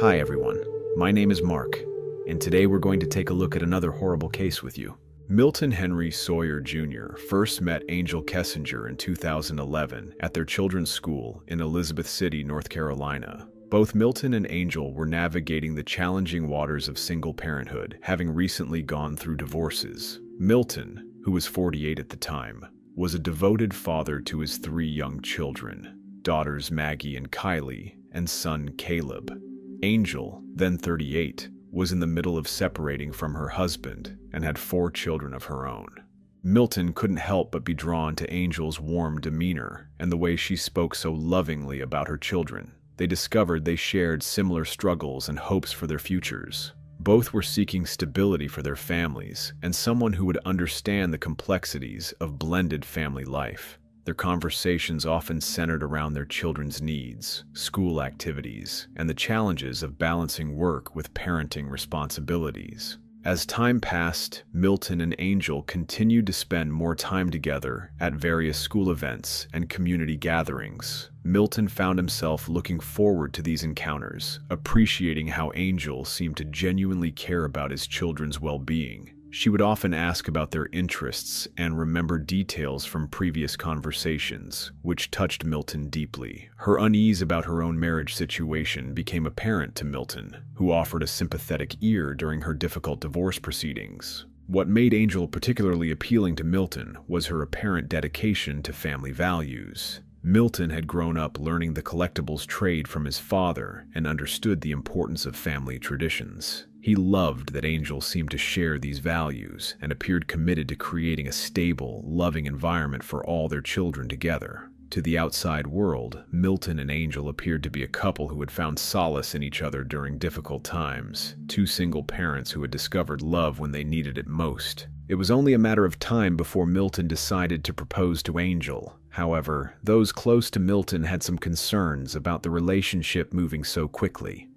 Hi everyone, my name is Mark, and today we're going to take a look at another horrible case with you. Milton Henry Sawyer Jr. first met Angel Kessinger in 2011 at their children's school in Elizabeth City, North Carolina. Both Milton and Angel were navigating the challenging waters of single parenthood, having recently gone through divorces. Milton, who was 48 at the time, was a devoted father to his three young children, daughters Maggie and Kylie, and son Caleb. Angel, then 38, was in the middle of separating from her husband and had 4 children of her own. Milton couldn't help but be drawn to Angel's warm demeanor and the way she spoke so lovingly about her children. They discovered they shared similar struggles and hopes for their futures. Both were seeking stability for their families and someone who would understand the complexities of blended family life. Their conversations often centered around their children's needs, school activities, and the challenges of balancing work with parenting responsibilities. As time passed, Milton and Angel continued to spend more time together at various school events and community gatherings. Milton found himself looking forward to these encounters, appreciating how Angel seemed to genuinely care about his children's well-being. She would often ask about their interests and remember details from previous conversations, which touched Milton deeply. Her unease about her own marriage situation became apparent to Milton, who offered a sympathetic ear during her difficult divorce proceedings. What made Angel particularly appealing to Milton was her apparent dedication to family values. Milton had grown up learning the collectibles trade from his father and understood the importance of family traditions. He loved that Angel seemed to share these values and appeared committed to creating a stable, loving environment for all their children together. To the outside world, Milton and Angel appeared to be a couple who had found solace in each other during difficult times, 2 single parents who had discovered love when they needed it most. It was only a matter of time before Milton decided to propose to Angel. However, those close to Milton had some concerns about the relationship moving so quickly.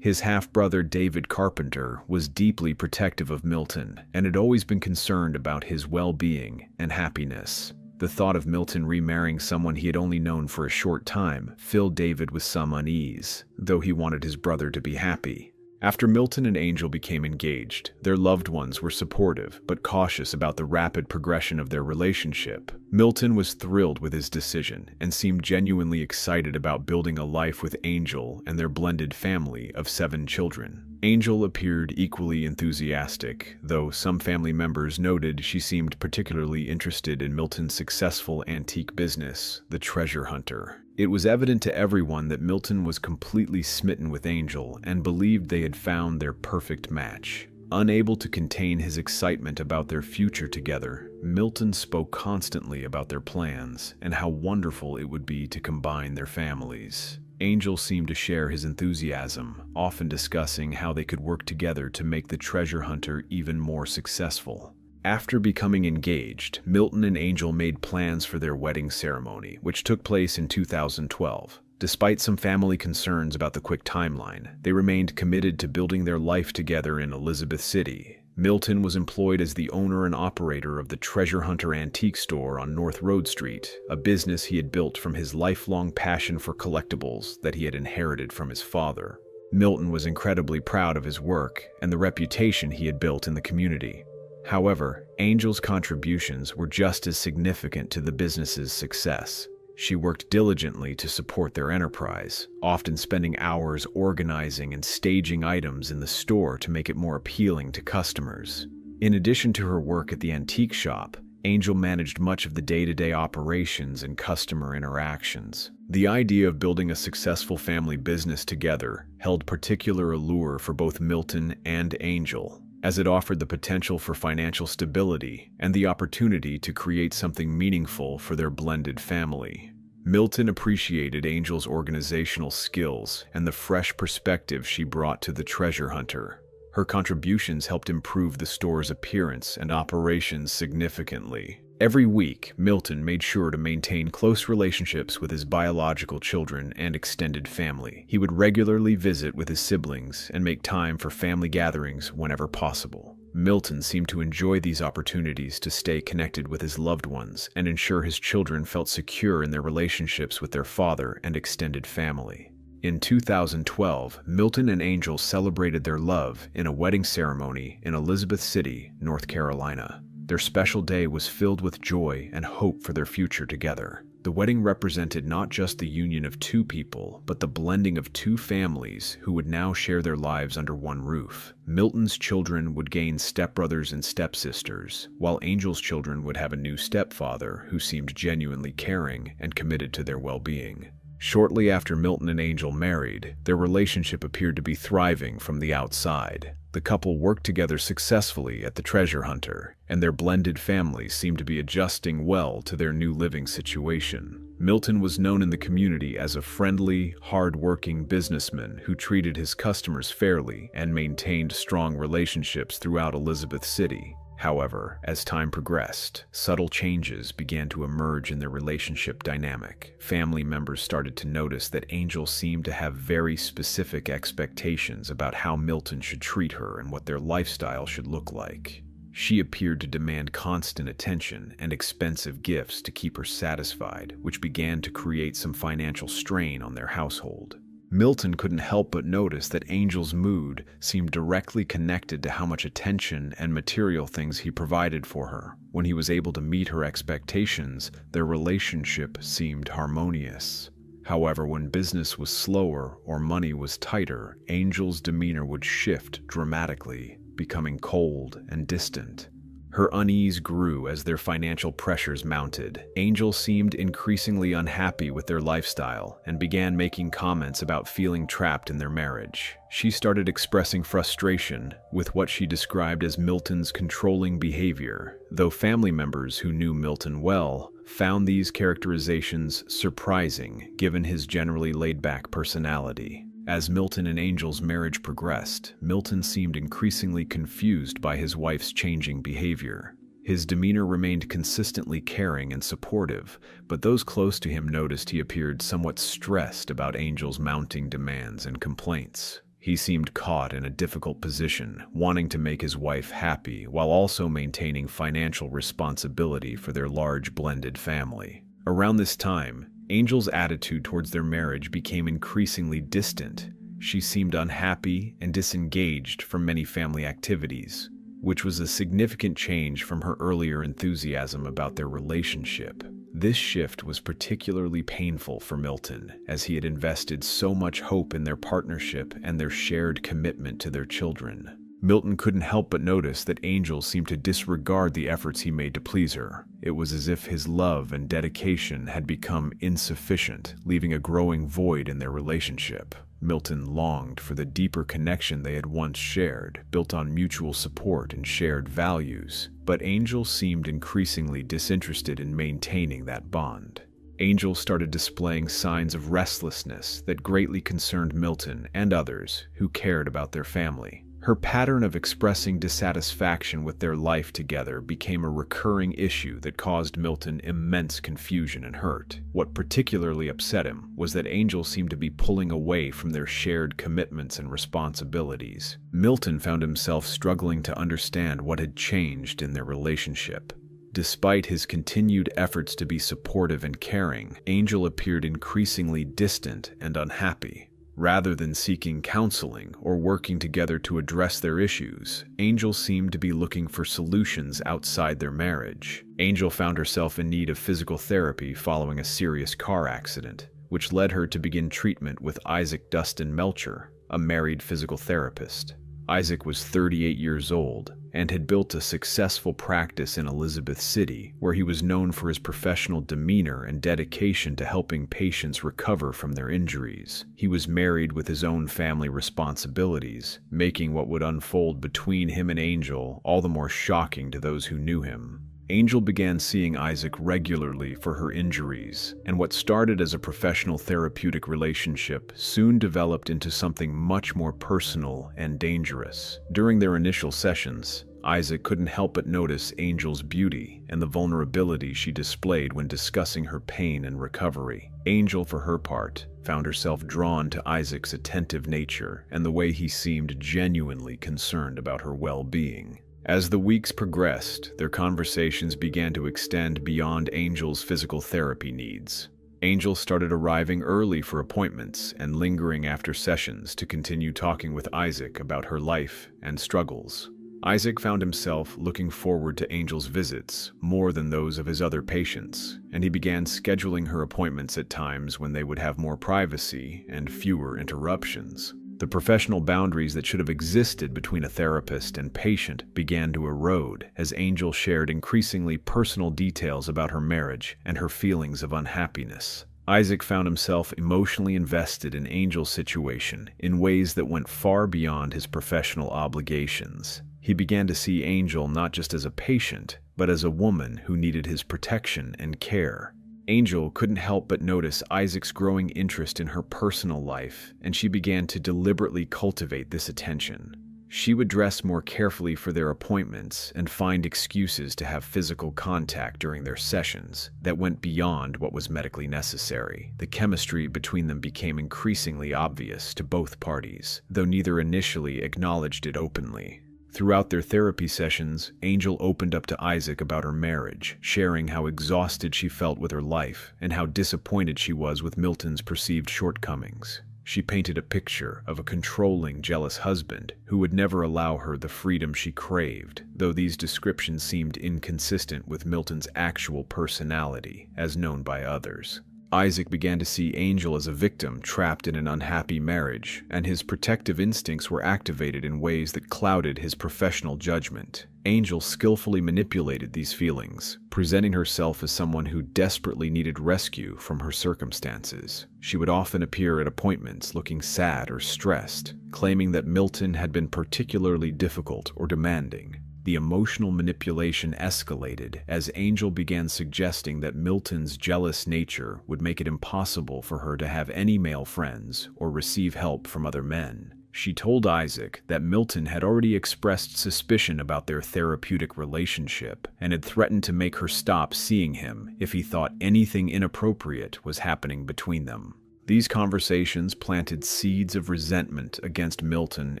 His half-brother David Carpenter was deeply protective of Milton and had always been concerned about his well-being and happiness. The thought of Milton remarrying someone he had only known for a short time filled David with some unease, though he wanted his brother to be happy. After Milton and Angel became engaged, their loved ones were supportive but cautious about the rapid progression of their relationship. Milton was thrilled with his decision and seemed genuinely excited about building a life with Angel and their blended family of 7 children. Angel appeared equally enthusiastic, though some family members noted she seemed particularly interested in Milton's successful antique business, the Treasure Hunter. It was evident to everyone that Milton was completely smitten with Angel and believed they had found their perfect match. Unable to contain his excitement about their future together, Milton spoke constantly about their plans and how wonderful it would be to combine their families. Angel seemed to share his enthusiasm, often discussing how they could work together to make the Treasure Hunter even more successful. After becoming engaged, Milton and Angel made plans for their wedding ceremony, which took place in 2012. Despite some family concerns about the quick timeline, they remained committed to building their life together in Elizabeth City. Milton was employed as the owner and operator of the Treasure Hunter Antique Store on North Road Street, a business he had built from his lifelong passion for collectibles that he had inherited from his father. Milton was incredibly proud of his work and the reputation he had built in the community. However, Angel's contributions were just as significant to the business's success. She worked diligently to support their enterprise, often spending hours organizing and staging items in the store to make it more appealing to customers. In addition to her work at the antique shop, Angel managed much of the day-to-day operations and customer interactions. The idea of building a successful family business together held particular allure for both Milton and Angel, as it offered the potential for financial stability and the opportunity to create something meaningful for their blended family. Milton appreciated Angel's organizational skills and the fresh perspective she brought to the Treasure Hunter. Her contributions helped improve the store's appearance and operations significantly. Every week, Milton made sure to maintain close relationships with his biological children and extended family. He would regularly visit with his siblings and make time for family gatherings whenever possible. Milton seemed to enjoy these opportunities to stay connected with his loved ones and ensure his children felt secure in their relationships with their father and extended family. In 2012, Milton and Angel celebrated their love in a wedding ceremony in Elizabeth City, North Carolina. Their special day was filled with joy and hope for their future together. The wedding represented not just the union of two people, but the blending of two families who would now share their lives under one roof. Milton's children would gain stepbrothers and stepsisters, while Angel's children would have a new stepfather who seemed genuinely caring and committed to their well-being. Shortly after Milton and Angel married, their relationship appeared to be thriving from the outside. The couple worked together successfully at the treasure hunter, and their blended families seemed to be adjusting well to their new living situation. Milton was known in the community as a friendly, hard-working businessman who treated his customers fairly and maintained strong relationships throughout Elizabeth City. However, as time progressed, subtle changes began to emerge in their relationship dynamic. Family members started to notice that Angel seemed to have very specific expectations about how Milton should treat her and what their lifestyle should look like. She appeared to demand constant attention and expensive gifts to keep her satisfied, which began to create some financial strain on their household. Milton couldn't help but notice that Angel's mood seemed directly connected to how much attention and material things he provided for her. When he was able to meet her expectations, their relationship seemed harmonious. However, when business was slower or money was tighter, Angel's demeanor would shift dramatically, becoming cold and distant. Her unease grew as their financial pressures mounted. Angel seemed increasingly unhappy with their lifestyle and began making comments about feeling trapped in their marriage. She started expressing frustration with what she described as Milton's controlling behavior, though family members who knew Milton well found these characterizations surprising given his generally laid-back personality. As Milton and Angel's marriage progressed, Milton seemed increasingly confused by his wife's changing behavior. His demeanor remained consistently caring and supportive, but those close to him noticed he appeared somewhat stressed about Angel's mounting demands and complaints. He seemed caught in a difficult position, wanting to make his wife happy while also maintaining financial responsibility for their large blended family. Around this time, Angel's attitude towards their marriage became increasingly distant. She seemed unhappy and disengaged from many family activities, which was a significant change from her earlier enthusiasm about their relationship. This shift was particularly painful for Milton, as he had invested so much hope in their partnership and their shared commitment to their children. Milton couldn't help but notice that Angel seemed to disregard the efforts he made to please her. It was as if his love and dedication had become insufficient, leaving a growing void in their relationship. Milton longed for the deeper connection they had once shared, built on mutual support and shared values, but Angel seemed increasingly disinterested in maintaining that bond. Angel started displaying signs of restlessness that greatly concerned Milton and others who cared about their family. Her pattern of expressing dissatisfaction with their life together became a recurring issue that caused Milton immense confusion and hurt. What particularly upset him was that Angel seemed to be pulling away from their shared commitments and responsibilities. Milton found himself struggling to understand what had changed in their relationship. Despite his continued efforts to be supportive and caring, Angel appeared increasingly distant and unhappy. Rather than seeking counseling or working together to address their issues, Angel seemed to be looking for solutions outside their marriage. Angel found herself in need of physical therapy following a serious car accident, which led her to begin treatment with Isaac Dustin Melcher, a married physical therapist. Isaac was 38 years old and had built a successful practice in Elizabeth City, where he was known for his professional demeanor and dedication to helping patients recover from their injuries. He was married with his own family responsibilities, making what would unfold between him and Angel all the more shocking to those who knew him. Angel began seeing Isaac regularly for her injuries, and what started as a professional therapeutic relationship soon developed into something much more personal and dangerous. During their initial sessions, Isaac couldn't help but notice Angel's beauty and the vulnerability she displayed when discussing her pain and recovery. Angel, for her part, found herself drawn to Isaac's attentive nature and the way he seemed genuinely concerned about her well-being. As the weeks progressed, their conversations began to extend beyond Angel's physical therapy needs. Angel started arriving early for appointments and lingering after sessions to continue talking with Isaac about her life and struggles. Isaac found himself looking forward to Angel's visits more than those of his other patients, and he began scheduling her appointments at times when they would have more privacy and fewer interruptions. The professional boundaries that should have existed between a therapist and patient began to erode as Angel shared increasingly personal details about her marriage and her feelings of unhappiness. Isaac found himself emotionally invested in Angel's situation in ways that went far beyond his professional obligations. He began to see Angel not just as a patient, but as a woman who needed his protection and care. Angel couldn't help but notice Isaac's growing interest in her personal life, and she began to deliberately cultivate this attention. She would dress more carefully for their appointments and find excuses to have physical contact during their sessions that went beyond what was medically necessary. The chemistry between them became increasingly obvious to both parties, though neither initially acknowledged it openly. Throughout their therapy sessions, Angel opened up to Isaac about her marriage, sharing how exhausted she felt with her life and how disappointed she was with Milton's perceived shortcomings. She painted a picture of a controlling, jealous husband who would never allow her the freedom she craved, though these descriptions seemed inconsistent with Milton's actual personality, as known by others. Isaac began to see Angel as a victim trapped in an unhappy marriage, and his protective instincts were activated in ways that clouded his professional judgment. Angel skillfully manipulated these feelings, presenting herself as someone who desperately needed rescue from her circumstances. She would often appear at appointments looking sad or stressed, claiming that Milton had been particularly difficult or demanding. The emotional manipulation escalated as Angel began suggesting that Milton's jealous nature would make it impossible for her to have any male friends or receive help from other men. She told Isaac that Milton had already expressed suspicion about their therapeutic relationship and had threatened to make her stop seeing him if he thought anything inappropriate was happening between them. These conversations planted seeds of resentment against Milton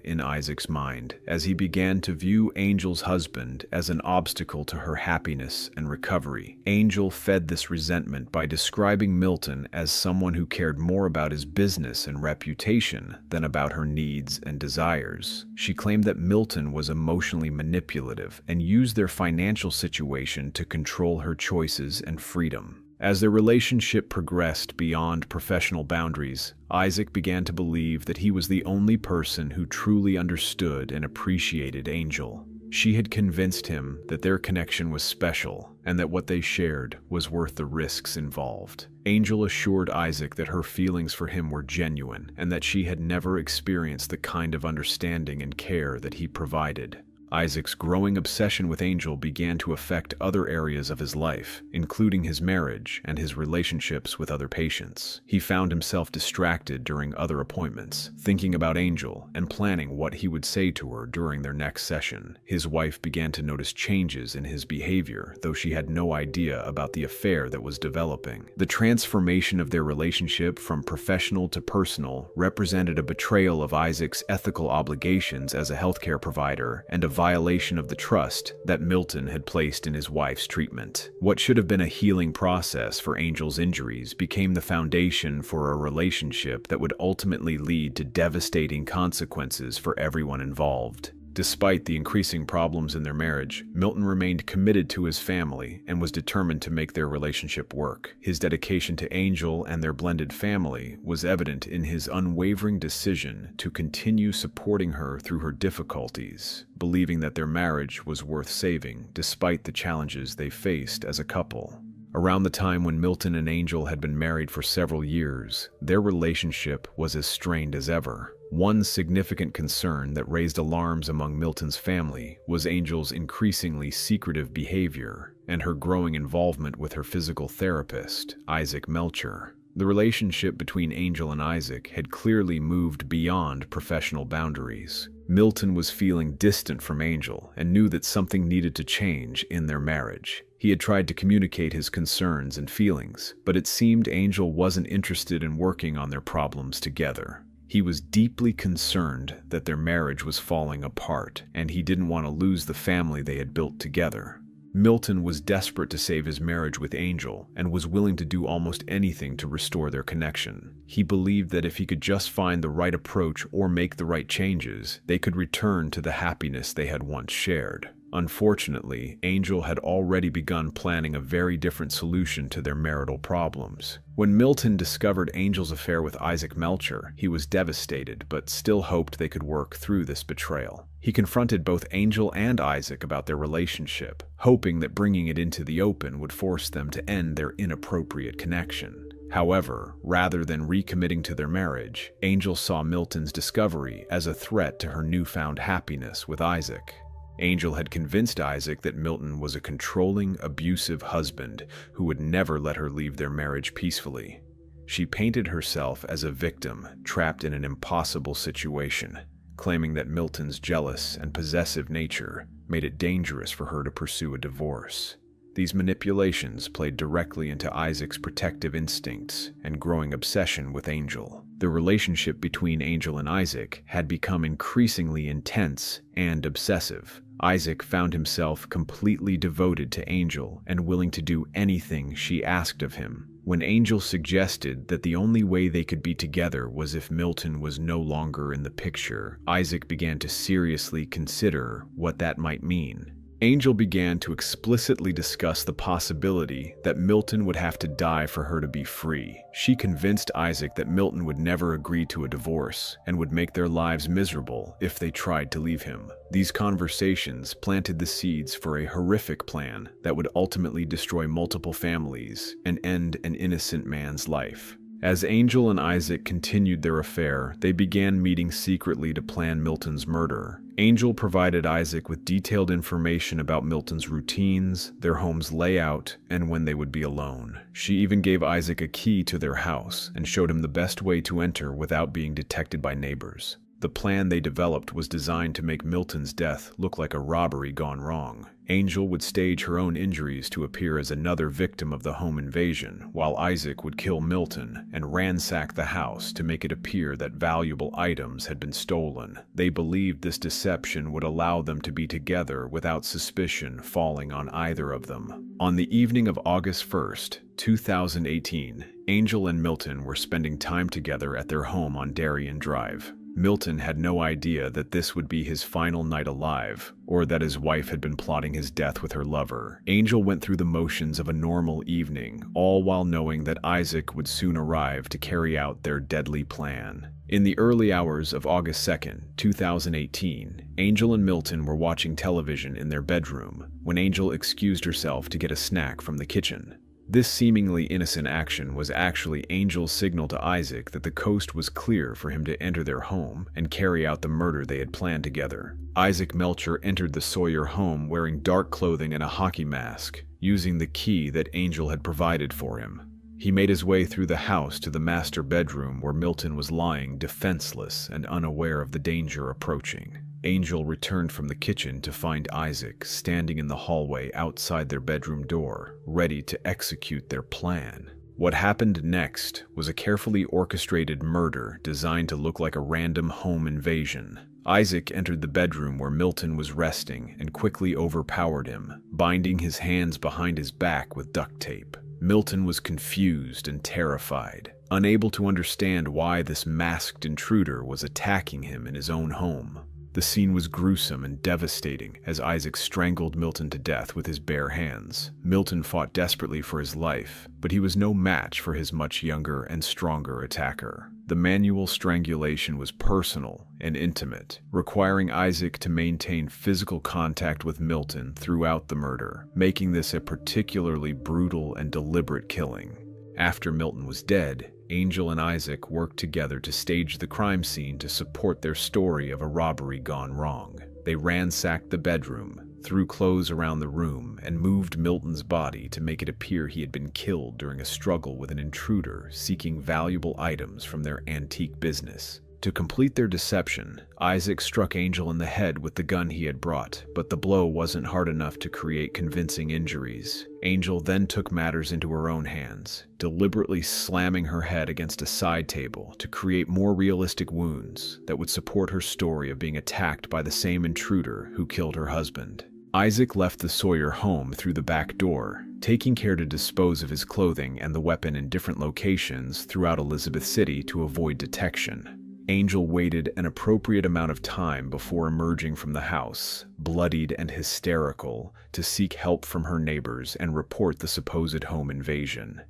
in Isaac's mind, as he began to view Angel's husband as an obstacle to her happiness and recovery. Angel fed this resentment by describing Milton as someone who cared more about his business and reputation than about her needs and desires. She claimed that Milton was emotionally manipulative and used their financial situation to control her choices and freedom. As their relationship progressed beyond professional boundaries, Isaac began to believe that he was the only person who truly understood and appreciated Angel. She had convinced him that their connection was special and that what they shared was worth the risks involved. Angel assured Isaac that her feelings for him were genuine and that she had never experienced the kind of understanding and care that he provided. Isaac's growing obsession with Angel began to affect other areas of his life, including his marriage and his relationships with other patients. He found himself distracted during other appointments, thinking about Angel and planning what he would say to her during their next session. His wife began to notice changes in his behavior, though she had no idea about the affair that was developing. The transformation of their relationship from professional to personal represented a betrayal of Isaac's ethical obligations as a healthcare provider and a violation of the trust that Milton had placed in his wife's treatment. What should have been a healing process for Angel's injuries became the foundation for a relationship that would ultimately lead to devastating consequences for everyone involved. Despite the increasing problems in their marriage, Milton remained committed to his family and was determined to make their relationship work. His dedication to Angel and their blended family was evident in his unwavering decision to continue supporting her through her difficulties, believing that their marriage was worth saving despite the challenges they faced as a couple. Around the time when Milton and Angel had been married for several years, their relationship was as strained as ever. One significant concern that raised alarms among Milton's family was Angel's increasingly secretive behavior and her growing involvement with her physical therapist, Isaac Melcher. The relationship between Angel and Isaac had clearly moved beyond professional boundaries. Milton was feeling distant from Angel and knew that something needed to change in their marriage. He had tried to communicate his concerns and feelings, but it seemed Angel wasn't interested in working on their problems together. He was deeply concerned that their marriage was falling apart, and he didn't want to lose the family they had built together. Milton was desperate to save his marriage with Angel and was willing to do almost anything to restore their connection. He believed that if he could just find the right approach or make the right changes, they could return to the happiness they had once shared. Unfortunately, Angel had already begun planning a very different solution to their marital problems. When Milton discovered Angel's affair with Isaac Melcher, he was devastated, but still hoped they could work through this betrayal. He confronted both Angel and Isaac about their relationship, hoping that bringing it into the open would force them to end their inappropriate connection. However, rather than recommitting to their marriage, Angel saw Milton's discovery as a threat to her newfound happiness with Isaac. Angel had convinced Isaac that Milton was a controlling, abusive husband who would never let her leave their marriage peacefully. She painted herself as a victim trapped in an impossible situation, claiming that Milton's jealous and possessive nature made it dangerous for her to pursue a divorce. These manipulations played directly into Isaac's protective instincts and growing obsession with Angel. The relationship between Angel and Isaac had become increasingly intense and obsessive. Isaac found himself completely devoted to Angel and willing to do anything she asked of him. When Angel suggested that the only way they could be together was if Milton was no longer in the picture, Isaac began to seriously consider what that might mean. Angel began to explicitly discuss the possibility that Milton would have to die for her to be free. She convinced Isaac that Milton would never agree to a divorce and would make their lives miserable if they tried to leave him. These conversations planted the seeds for a horrific plan that would ultimately destroy multiple families and end an innocent man's life. As Angel and Isaac continued their affair, they began meeting secretly to plan Milton's murder. Angel provided Isaac with detailed information about Milton's routines, their home's layout, and when they would be alone. She even gave Isaac a key to their house and showed him the best way to enter without being detected by neighbors. The plan they developed was designed to make Milton's death look like a robbery gone wrong. Angel would stage her own injuries to appear as another victim of the home invasion, while Isaac would kill Milton and ransack the house to make it appear that valuable items had been stolen. They believed this deception would allow them to be together without suspicion falling on either of them. On the evening of August 1st, 2018, Angel and Milton were spending time together at their home on Darien Drive. Milton had no idea that this would be his final night alive, or that his wife had been plotting his death with her lover. Angel went through the motions of a normal evening, all while knowing that Isaac would soon arrive to carry out their deadly plan. In the early hours of August 2nd, 2018, Angel and Milton were watching television in their bedroom when Angel excused herself to get a snack from the kitchen. This seemingly innocent action was actually Angel's signal to Isaac that the coast was clear for him to enter their home and carry out the murder they had planned together. Isaac Melcher entered the Sawyer home wearing dark clothing and a hockey mask, using the key that Angel had provided for him. He made his way through the house to the master bedroom where Milton was lying defenseless and unaware of the danger approaching. Angel returned from the kitchen to find Isaac standing in the hallway outside their bedroom door, ready to execute their plan. What happened next was a carefully orchestrated murder designed to look like a random home invasion. Isaac entered the bedroom where Milton was resting and quickly overpowered him, binding his hands behind his back with duct tape. Milton was confused and terrified, unable to understand why this masked intruder was attacking him in his own home. The scene was gruesome and devastating as Isaac strangled Milton to death with his bare hands. Milton fought desperately for his life, but he was no match for his much younger and stronger attacker. The manual strangulation was personal and intimate, requiring Isaac to maintain physical contact with Milton throughout the murder, making this a particularly brutal and deliberate killing. After Milton was dead, Angel and Isaac worked together to stage the crime scene to support their story of a robbery gone wrong. They ransacked the bedroom, threw clothes around the room, and moved Milton's body to make it appear he had been killed during a struggle with an intruder seeking valuable items from their antique business. To complete their deception, Isaac struck Angel in the head with the gun he had brought, but the blow wasn't hard enough to create convincing injuries. Angel then took matters into her own hands, deliberately slamming her head against a side table to create more realistic wounds that would support her story of being attacked by the same intruder who killed her husband. Isaac left the Sawyer home through the back door, taking care to dispose of his clothing and the weapon in different locations throughout Elizabeth City to avoid detection. Angel waited an appropriate amount of time before emerging from the house, bloodied and hysterical, to seek help from her neighbors and report the supposed home invasion.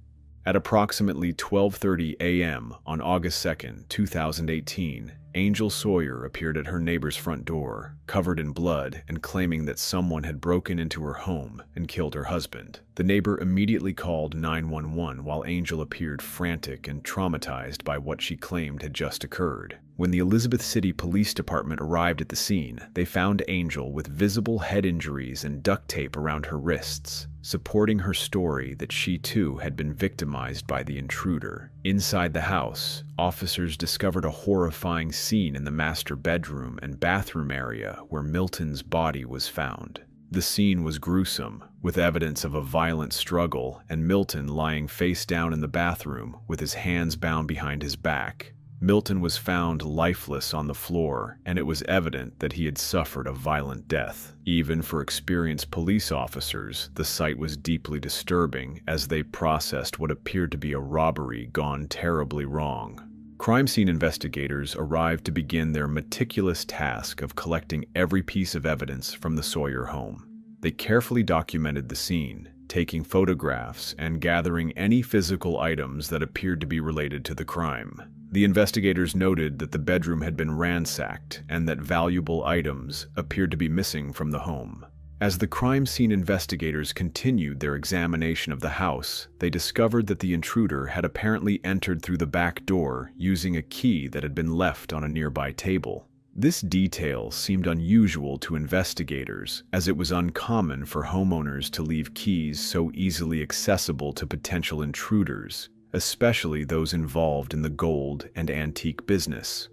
At approximately 12:30 a.m. on August 2, 2018, Angel Sawyer appeared at her neighbor's front door, covered in blood and claiming that someone had broken into her home and killed her husband. The neighbor immediately called 911 while Angel appeared frantic and traumatized by what she claimed had just occurred. When the Elizabeth City Police Department arrived at the scene, they found Angel with visible head injuries and duct tape around her wrists, supporting her story that she too had been victimized by the intruder. Inside the house, officers discovered a horrifying scene in the master bedroom and bathroom area where Milton's body was found. The scene was gruesome, with evidence of a violent struggle and Milton lying face down in the bathroom with his hands bound behind his back. Milton was found lifeless on the floor, and it was evident that he had suffered a violent death. Even for experienced police officers, the sight was deeply disturbing as they processed what appeared to be a robbery gone terribly wrong. Crime scene investigators arrived to begin their meticulous task of collecting every piece of evidence from the Sawyer home. They carefully documented the scene, taking photographs and gathering any physical items that appeared to be related to the crime. The investigators noted that the bedroom had been ransacked and that valuable items appeared to be missing from the home. As the crime scene investigators continued their examination of the house, they discovered that the intruder had apparently entered through the back door using a key that had been left on a nearby table. This detail seemed unusual to investigators, as it was uncommon for homeowners to leave keys so easily accessible to potential intruders, especially those involved in the gold and antique business.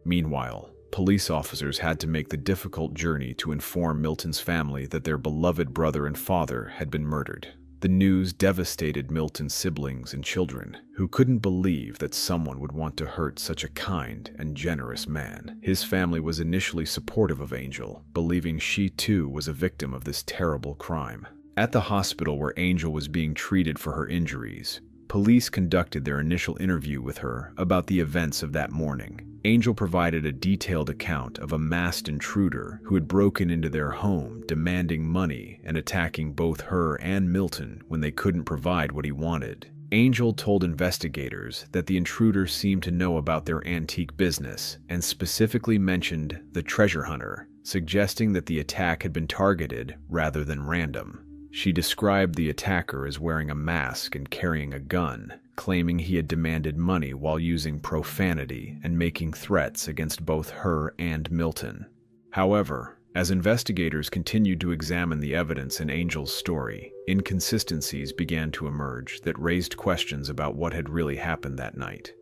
Meanwhile, police officers had to make the difficult journey to inform Milton's family that their beloved brother and father had been murdered. The news devastated Milton's siblings and children, who couldn't believe that someone would want to hurt such a kind and generous man. His family was initially supportive of Angel, believing she too was a victim of this terrible crime. At the hospital where Angel was being treated for her injuries, police conducted their initial interview with her about the events of that morning. Angel provided a detailed account of a masked intruder who had broken into their home, demanding money and attacking both her and Milton when they couldn't provide what he wanted. Angel told investigators that the intruder seemed to know about their antique business and specifically mentioned the treasure hunter, suggesting that the attack had been targeted rather than random. She described the attacker as wearing a mask and carrying a gun, claiming he had demanded money while using profanity and making threats against both her and Milton. However, as investigators continued to examine the evidence in Angel's story, inconsistencies began to emerge that raised questions about what had really happened that night.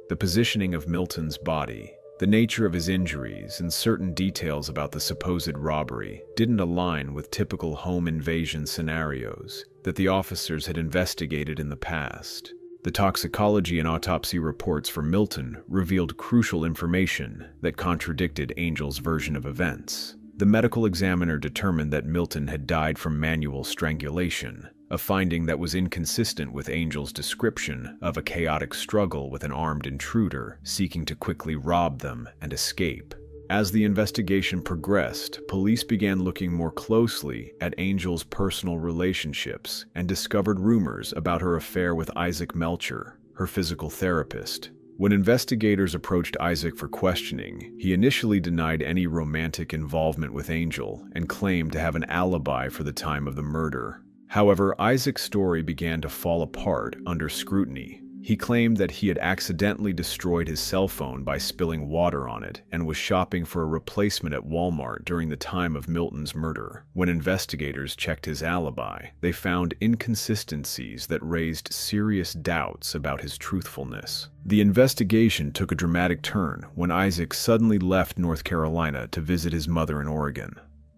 The positioning of Milton's body, the nature of his injuries, and certain details about the supposed robbery didn't align with typical home invasion scenarios that the officers had investigated in the past. The toxicology and autopsy reports for Milton revealed crucial information that contradicted Angel's version of events. The medical examiner determined that Milton had died from manual strangulation, a finding that was inconsistent with Angel's description of a chaotic struggle with an armed intruder seeking to quickly rob them and escape. As the investigation progressed, police began looking more closely at Angel's personal relationships and discovered rumors about her affair with Isaac Melcher, her physical therapist. When investigators approached Isaac for questioning, he initially denied any romantic involvement with Angel and claimed to have an alibi for the time of the murder. However, Isaac's story began to fall apart under scrutiny. He claimed that he had accidentally destroyed his cell phone by spilling water on it and was shopping for a replacement at Walmart during the time of Milton's murder. When investigators checked his alibi, they found inconsistencies that raised serious doubts about his truthfulness. The investigation took a dramatic turn when Isaac suddenly left North Carolina to visit his mother in Oregon.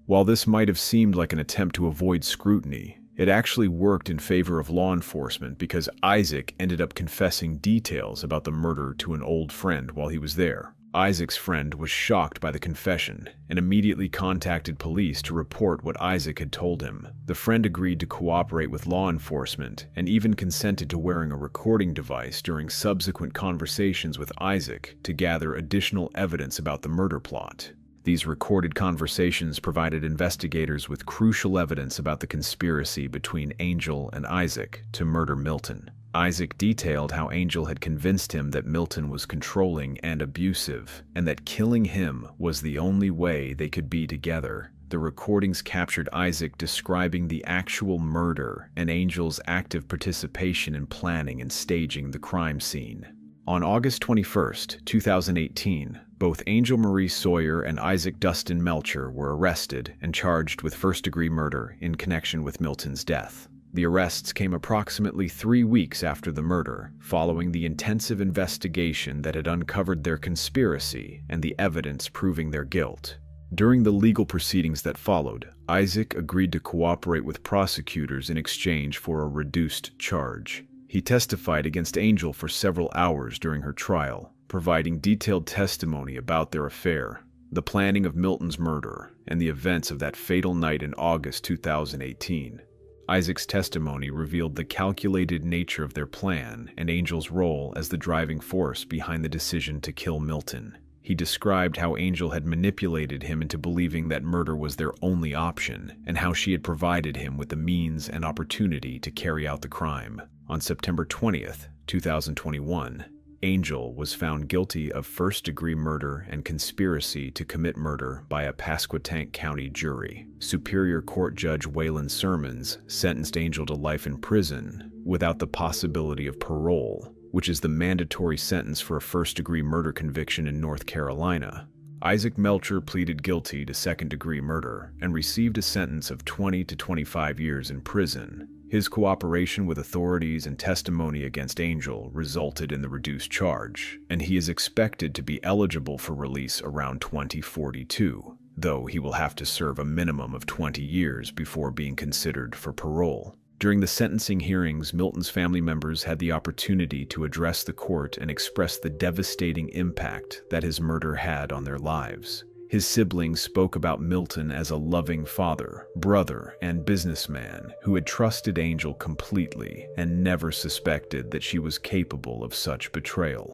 While this might have seemed like an attempt to avoid scrutiny, it actually worked in favor of law enforcement because Isaac ended up confessing details about the murder to an old friend while he was there. Isaac's friend was shocked by the confession and immediately contacted police to report what Isaac had told him. The friend agreed to cooperate with law enforcement and even consented to wearing a recording device during subsequent conversations with Isaac to gather additional evidence about the murder plot. These recorded conversations provided investigators with crucial evidence about the conspiracy between Angel and Isaac to murder Milton. Isaac detailed how Angel had convinced him that Milton was controlling and abusive, and that killing him was the only way they could be together. The recordings captured Isaac describing the actual murder and Angel's active participation in planning and staging the crime scene. On August 21, 2018, both Angel Marie Sawyer and Isaac Dustin Melcher were arrested and charged with first-degree murder in connection with Milton's death. The arrests came approximately 3 weeks after the murder, following the intensive investigation that had uncovered their conspiracy and the evidence proving their guilt. During the legal proceedings that followed, Isaac agreed to cooperate with prosecutors in exchange for a reduced charge. He testified against Angel for several hours during her trial, providing detailed testimony about their affair, the planning of Milton's murder, and the events of that fatal night in August 2018. Isaac's testimony revealed the calculated nature of their plan and Angel's role as the driving force behind the decision to kill Milton. He described how Angel had manipulated him into believing that murder was their only option, and how she had provided him with the means and opportunity to carry out the crime. On September 20th, 2021, Angel was found guilty of first-degree murder and conspiracy to commit murder by a Pasquotank County jury. Superior Court Judge Waylon Sermons sentenced Angel to life in prison without the possibility of parole, which is the mandatory sentence for a first-degree murder conviction in North Carolina. Isaac Melcher pleaded guilty to second-degree murder and received a sentence of 20 to 25 years in prison. His cooperation with authorities and testimony against Angel resulted in the reduced charge, and he is expected to be eligible for release around 2042, though he will have to serve a minimum of 20 years before being considered for parole. During the sentencing hearings, Milton's family members had the opportunity to address the court and express the devastating impact that his murder had on their lives. His siblings spoke about Milton as a loving father, brother, and businessman who had trusted Angel completely and never suspected that she was capable of such betrayal.